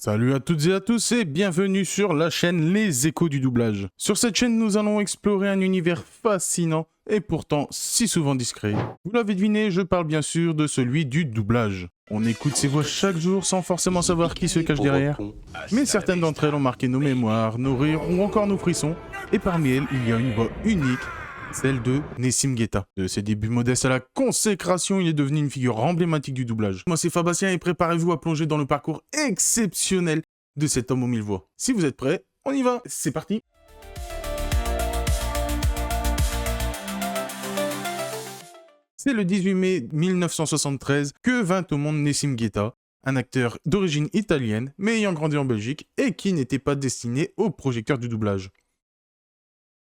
Salut à toutes et à tous et bienvenue sur la chaîne Les Échos du doublage. Sur cette chaîne, nous allons explorer un univers fascinant et pourtant si souvent discret. Vous l'avez deviné, je parle bien sûr de celui du doublage. On écoute ces voix chaque jour sans forcément savoir qui se cache derrière. Mais certaines d'entre elles ont marqué nos mémoires, nos rires ou encore nos frissons. Et parmi elles, il y a une voix unique, celle de Nessim Guetta. De ses débuts modestes à la consécration, il est devenu une figure emblématique du doublage. Moi c'est Fabastien et préparez-vous à plonger dans le parcours exceptionnel de cet homme aux mille voix. Si vous êtes prêts, on y va, c'est parti. C'est le 18 mai 1973 que vint au monde Nessim Guetta, un acteur d'origine italienne mais ayant grandi en Belgique et qui n'était pas destiné au projecteur du doublage.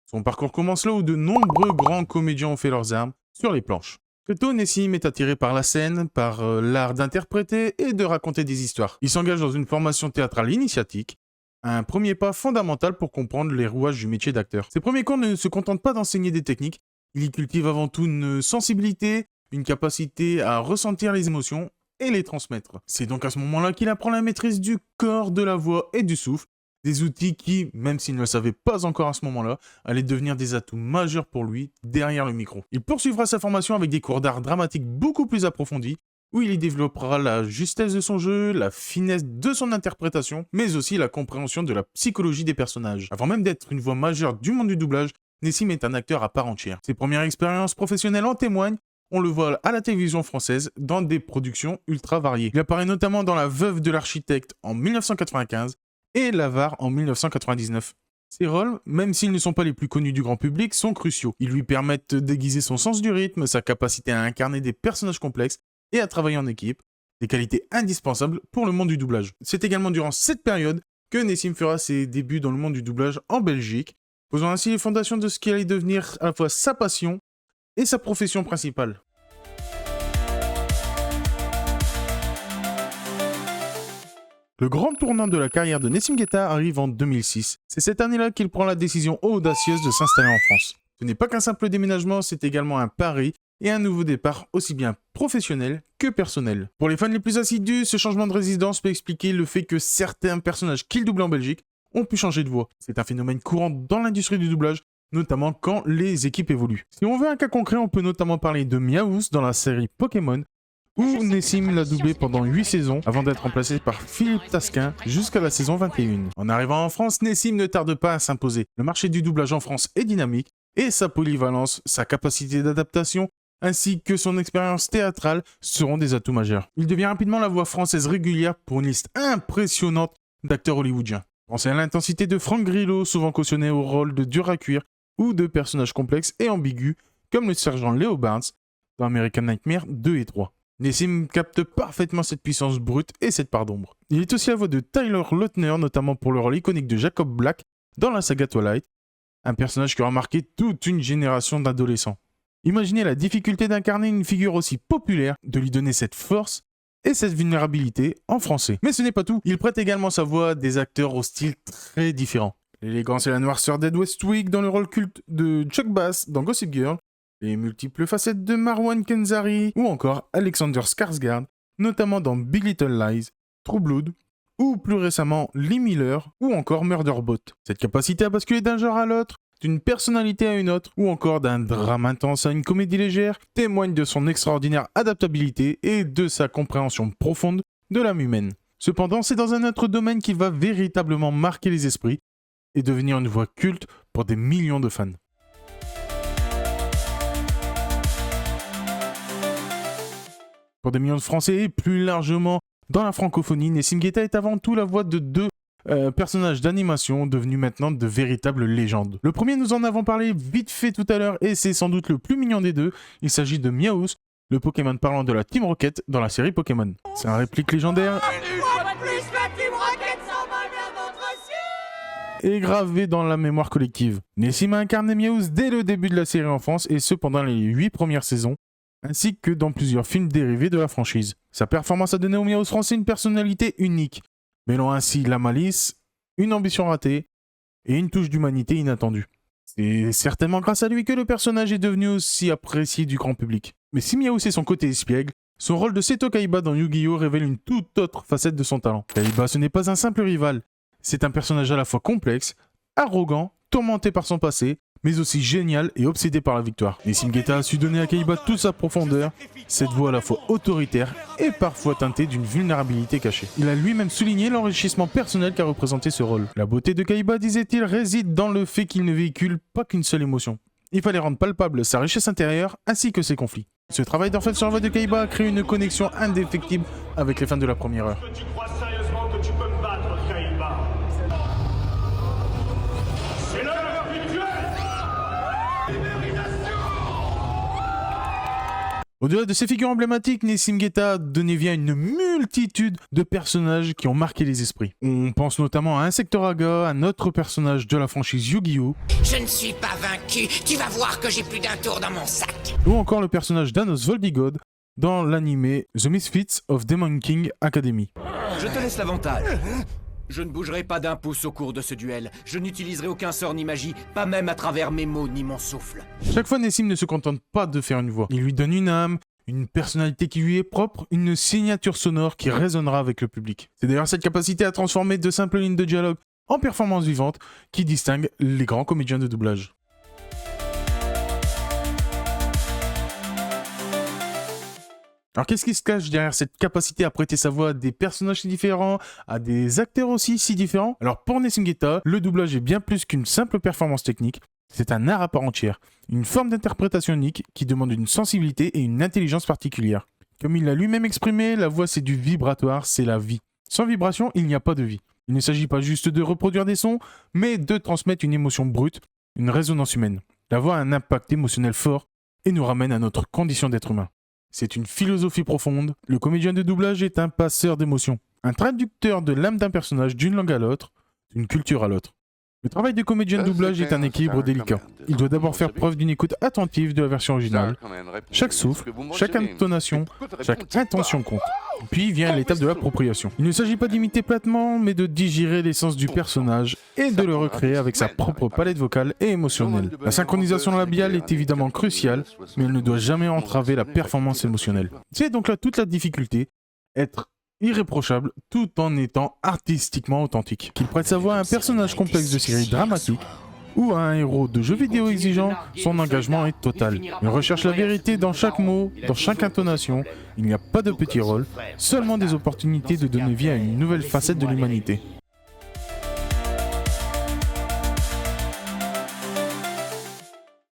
Son parcours commence là où de nombreux grands comédiens ont fait leurs armes, sur les planches. Très tôt, Nessim est attiré par la scène, par l'art d'interpréter et de raconter des histoires. Il s'engage dans une formation théâtrale initiatique, un premier pas fondamental pour comprendre les rouages du métier d'acteur. Ses premiers cours ne se contentent pas d'enseigner des techniques, il y cultive avant tout une sensibilité, une capacité à ressentir les émotions et les transmettre. C'est donc à ce moment-là qu'il apprend la maîtrise du corps, de la voix et du souffle, des outils qui, même s'il ne le savait pas encore à ce moment-là, allaient devenir des atouts majeurs pour lui derrière le micro. Il poursuivra sa formation avec des cours d'art dramatique beaucoup plus approfondis, où il y développera la justesse de son jeu, la finesse de son interprétation, mais aussi la compréhension de la psychologie des personnages. Avant même d'être une voix majeure du monde du doublage, Nessim est un acteur à part entière. Ses premières expériences professionnelles en témoignent. On le voit à la télévision française dans des productions ultra variées. Il apparaît notamment dans La Veuve de l'architecte en 1995 et L'Avare en 1999. Ces rôles, même s'ils ne sont pas les plus connus du grand public, sont cruciaux. Ils lui permettent d'aiguiser son sens du rythme, sa capacité à incarner des personnages complexes et à travailler en équipe, des qualités indispensables pour le monde du doublage. C'est également durant cette période que Nessim fera ses débuts dans le monde du doublage en Belgique, posant ainsi les fondations de ce qui allait devenir à la fois sa passion et sa profession principale. Le grand tournant de la carrière de Nessim Guetta arrive en 2006. C'est cette année-là qu'il prend la décision audacieuse de s'installer en France. Ce n'est pas qu'un simple déménagement, c'est également un pari et un nouveau départ aussi bien professionnel que personnel. Pour les fans les plus assidus, ce changement de résidence peut expliquer le fait que certains personnages qu'il double en Belgique ont pu changer de voix. C'est un phénomène courant dans l'industrie du doublage, notamment quand les équipes évoluent. Si on veut un cas concret, on peut notamment parler de Meowth dans la série Pokémon, où Nessim l'a doublé pendant 8 saisons avant d'être remplacé par Philippe Tasquin jusqu'à la saison 21. En arrivant en France, Nessim ne tarde pas à s'imposer. Le marché du doublage en France est dynamique et sa polyvalence, sa capacité d'adaptation ainsi que son expérience théâtrale seront des atouts majeurs. Il devient rapidement la voix française régulière pour une liste impressionnante d'acteurs hollywoodiens. Pensez à l'intensité de Frank Grillo, souvent cautionné au rôle de dur à cuire ou de personnages complexes et ambigus comme le sergent Leo Barnes dans American Nightmare 2 et 3. Nessim capte parfaitement cette puissance brute et cette part d'ombre. Il est aussi la voix de Tyler Lautner, notamment pour le rôle iconique de Jacob Black dans la saga Twilight, un personnage qui aura marqué toute une génération d'adolescents. Imaginez la difficulté d'incarner une figure aussi populaire, de lui donner cette force et cette vulnérabilité en français. Mais ce n'est pas tout, il prête également sa voix à des acteurs au style très différent. L'élégance et la noirceur d'Ed Westwick dans le rôle culte de Chuck Bass dans Gossip Girl, les multiples facettes de Marwan Kenzari ou encore Alexander Skarsgård, notamment dans Big Little Lies, True Blood ou plus récemment Lee Miller ou encore Murderbot. Cette capacité à basculer d'un genre à l'autre, d'une personnalité à une autre ou encore d'un drame intense à une comédie légère témoigne de son extraordinaire adaptabilité et de sa compréhension profonde de l'âme humaine. Cependant, c'est dans un autre domaine qu'il va véritablement marquer les esprits et devenir une voix culte pour des millions de fans. Pour des millions de Français et plus largement dans la francophonie, Nessim Guetta est avant tout la voix de deux personnages d'animation devenus maintenant de véritables légendes. Le premier, nous en avons parlé vite fait tout à l'heure et c'est sans doute le plus mignon des deux. Il s'agit de Meowth, le Pokémon parlant de la Team Rocket dans la série Pokémon. C'est un réplique légendaire et gravé dans la mémoire collective. Nessim a incarné Meowth dès le début de la série en France et ce pendant les 8 premières saisons, ainsi que dans plusieurs films dérivés de la franchise. Sa performance a donné au Meowth français une personnalité unique, mêlant ainsi la malice, une ambition ratée et une touche d'humanité inattendue. C'est certainement grâce à lui que le personnage est devenu aussi apprécié du grand public. Mais si Meowth est son côté espiègle, Son rôle de Seto Kaiba dans Yu-Gi-Oh! Révèle une toute autre facette de son talent. Kaiba, ce n'est pas un simple rival, c'est un personnage à la fois complexe, arrogant, tourmenté par son passé, mais aussi génial et obsédé par la victoire. Nessim Geta a su donner à Kaiba toute sa profondeur, cette voix à la fois autoritaire et parfois teintée d'une vulnérabilité cachée. Il a lui-même souligné l'enrichissement personnel qu'a représenté ce rôle. La beauté de Kaiba, disait-il, réside dans le fait qu'il ne véhicule pas qu'une seule émotion. Il fallait rendre palpable sa richesse intérieure ainsi que ses conflits. Ce travail d'orfèvre sur la voix de Kaiba a créé une connexion indéfectible avec les fans de la première heure. Tu crois sérieusement que tu peux me battre, Kaiba? C'est l'heure du duel! Au-delà de ces figures emblématiques, Nessim Geta a donné vie à une multitude de personnages qui ont marqué les esprits. On pense notamment à Insectoraga, un autre personnage de la franchise Yu-Gi-Oh! Je ne suis pas vaincu, tu vas voir que j'ai plus d'un tour dans mon sac. Ou encore le personnage d'Anos Voldigod dans l'anime The Misfits of Demon King Academy. Je te laisse l'avantage. Je ne bougerai pas d'un pouce au cours de ce duel. Je n'utiliserai aucun sort ni magie, pas même à travers mes mots ni mon souffle. Chaque fois, Nessim ne se contente pas de faire une voix. Il lui donne une âme, une personnalité qui lui est propre, une signature sonore qui résonnera avec le public. C'est d'ailleurs cette capacité à transformer de simples lignes de dialogue en performances vivantes qui distingue les grands comédiens de doublage. Alors qu'est-ce qui se cache derrière cette capacité à prêter sa voix à des personnages si différents, à des acteurs aussi si différents? Alors pour Nessim Geta, le doublage est bien plus qu'une simple performance technique, c'est un art à part entière, une forme d'interprétation unique qui demande une sensibilité et une intelligence particulière. Comme il l'a lui-même exprimé, la voix c'est du vibratoire, c'est la vie. Sans vibration, il n'y a pas de vie. Il ne s'agit pas juste de reproduire des sons, mais de transmettre une émotion brute, une résonance humaine. La voix a un impact émotionnel fort et nous ramène à notre condition d'être humain. C'est une philosophie profonde. Le comédien de doublage est un passeur d'émotions, un traducteur de l'âme d'un personnage d'une langue à l'autre, d'une culture à l'autre. Le travail de comédien de doublage est un équilibre délicat. Il doit d'abord faire preuve d'une écoute attentive de la version originale. Chaque souffle, chaque intonation, chaque intention compte. Puis vient l'étape de l'appropriation. Il ne s'agit pas d'imiter platement, mais de digérer l'essence du personnage et de le recréer avec sa propre palette vocale et émotionnelle. La synchronisation labiale est évidemment cruciale, mais elle ne doit jamais entraver la performance émotionnelle. C'est donc là toute la difficulté, être irréprochable tout en étant artistiquement authentique. Qu'il prête sa voix à un personnage complexe de série dramatique ou à un héros de jeu vidéo exigeant, son engagement est total. Il recherche la vérité dans chaque mot, dans chaque intonation. Il n'y a pas de petits rôles, seulement des opportunités de donner vie à une nouvelle facette de l'humanité.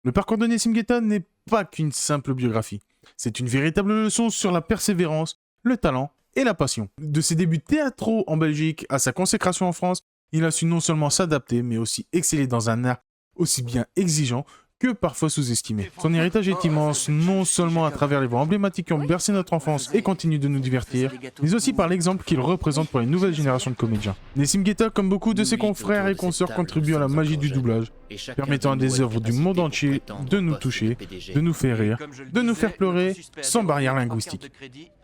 Le parcours de Nessim Geta n'est pas qu'une simple biographie. C'est une véritable leçon sur la persévérance, le talent et la passion. De ses débuts théâtraux en Belgique à sa consécration en France, il a su non seulement s'adapter, mais aussi exceller dans un art aussi bien exigeant que parfois sous-estimé. Son héritage est immense, non seulement à travers les voix emblématiques qui ont bercé notre enfance et continuent de nous divertir, mais aussi par l'exemple qu'il représente pour les nouvelles générations de comédiens. Nessim Geta, comme beaucoup de ses confrères et consoeurs, contribue à la magie du doublage, permettant à des œuvres du monde entier de nous toucher, de nous faire rire, de nous faire pleurer, sans barrière linguistique.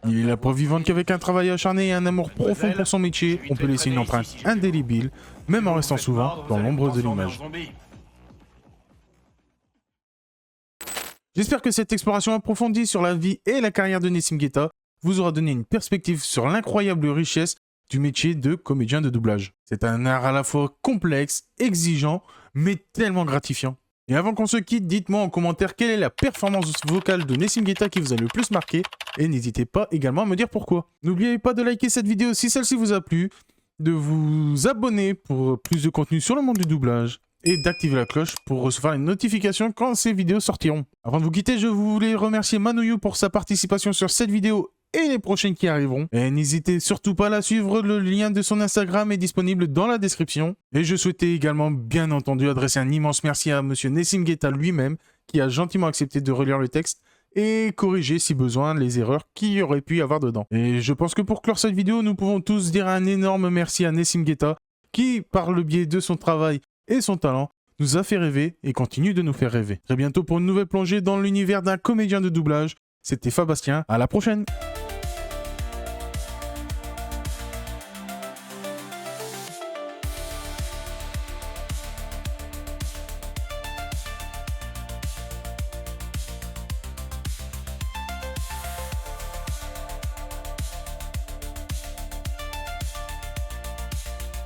Il est la preuve vivante qu'avec un travail acharné et un amour profond pour son métier, on peut laisser une empreinte indélébile, même en restant souvent dans l'ombre de l'image. J'espère que cette exploration approfondie sur la vie et la carrière de Nessim Geta vous aura donné une perspective sur l'incroyable richesse du métier de comédien de doublage. C'est un art à la fois complexe, exigeant, mais tellement gratifiant. Et avant qu'on se quitte, dites-moi en commentaire quelle est la performance vocale de Nessim Geta qui vous a le plus marqué, et n'hésitez pas également à me dire pourquoi. N'oubliez pas de liker cette vidéo si celle-ci vous a plu, de vous abonner pour plus de contenu sur le monde du doublage, et d'activer la cloche pour recevoir les notifications quand ces vidéos sortiront. Avant de vous quitter, je voulais remercier Manouyou pour sa participation sur cette vidéo et les prochaines qui arriveront. Et n'hésitez surtout pas à la suivre, le lien de son Instagram est disponible dans la description. Et je souhaitais également bien entendu adresser un immense merci à monsieur Nessim Geta lui-même qui a gentiment accepté de relire le texte et corriger si besoin les erreurs qu'il y aurait pu y avoir dedans. Et je pense que pour clore cette vidéo, nous pouvons tous dire un énorme merci à Nessim Geta qui, par le biais de son travail et son talent, nous a fait rêver et continue de nous faire rêver. Très bientôt pour une nouvelle plongée dans l'univers d'un comédien de doublage. C'était Fabastien, à la prochaine!